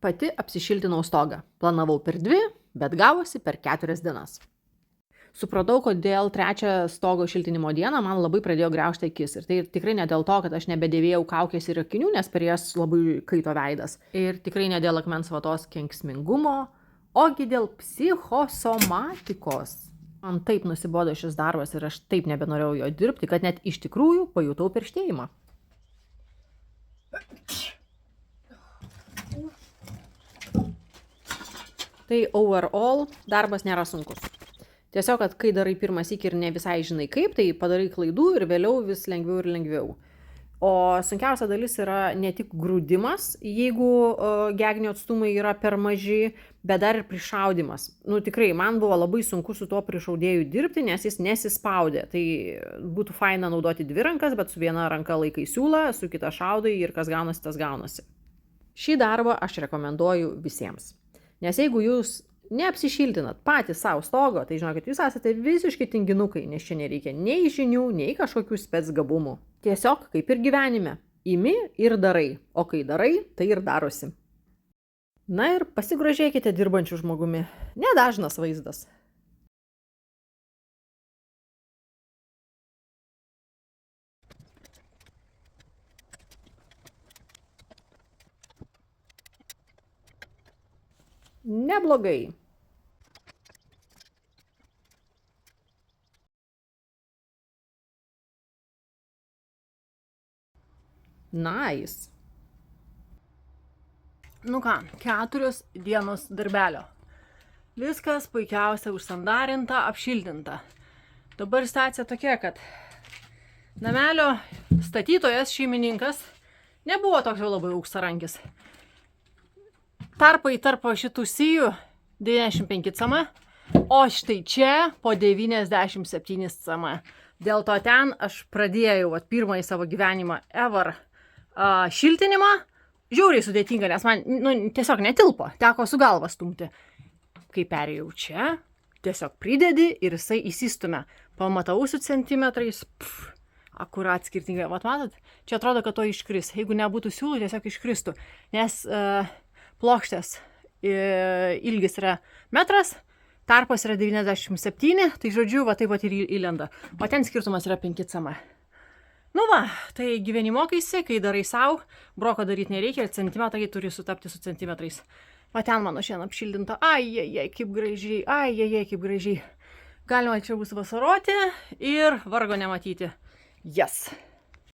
Pati apsišiltinau stogą. Planavau per 2, bet gavosi per 4 dienas. Supratau, kodėl 3 stogo šiltinimo dieną man labai pradėjo graužti akis. Ir tai tikrai ne dėl to, kad aš nebedėvėjau kaukės ir akinių, nes per jas labai kaito veidas. Ir tikrai ne dėl akmens vatos kenksmingumo, ogi dėl psichosomatikos. Man taip nusibodo šis darbas ir aš taip nebenorėjau jo dirbti, kad net iš tikrųjų pajutau perštėjimą. Tai overall darbas nėra sunkus. Tiesiog, kad kai darai pirmą sykį ir ne visai žinai kaip, tai padarai klaidų ir vėliau vis lengviau ir lengviau. O sunkiausia dalis yra ne tik grūdimas, jeigu gegnio atstumai yra per maži, bet dar ir prišaudimas. Tikrai, man buvo labai sunku su tuo prišaudėju dirbti, nes jis nesispaudė. Tai būtų faina naudoti 2 rankas, bet su viena ranka laikai siūlą, su kita šaudai ir kas gaunasi, tas gaunasi. Šį darbą aš rekomenduoju visiems. Nes jeigu jūs neapsišiltinat patys savo stogo, tai žinokit, jūs esate visiškai tinginukai, nes čia nereikia nei žinių, nei kažkokių spec gabumų. Tiesiog kaip ir gyvenime. Imi ir darai, o kai darai, tai ir darosi. Na ir pasigrožėkite dirbančių žmogumi. Nedažnas vaizdas. Neblogai. Nice. Ką, 4 dienos darbelio. Viskas puikiausia užsandarinta, apšiltinta. Dabar situacija tokia, kad namelio statytojas, šeimininkas, nebuvo toks jau labai auksarankis. Tarpai tarp šitų sijų 95 cm, o štai čia po 97 cm. Dėl to ten aš pradėjau pirmąjį savo gyvenimą ever šiltinimą. Žiauriai sudėtinga, nes man tiesiog netilpo, teko su galva stumti. Kai perėjau čia, tiesiog pridedi ir jisai įsistumia. Pamatau su centimetrais, akurat skirtingai. Matot, čia atrodo, kad to iškris. Jeigu nebūtų siūlų, tiesiog iškristų. Nes plokštės ilgis yra 1 metras, tarpas yra 97, tai žodžiu, taip ir įlenda. O ten skirtumas yra 5 cm. Tai gyveni mokaisi, kai darai savo, broko daryti nereikia, ir centimetrai turi sutapti su centimetrais. Ten mano šiandien apšildinta, kaip gražiai. Galima čia bus vasaroti ir vargo nematyti. Yes.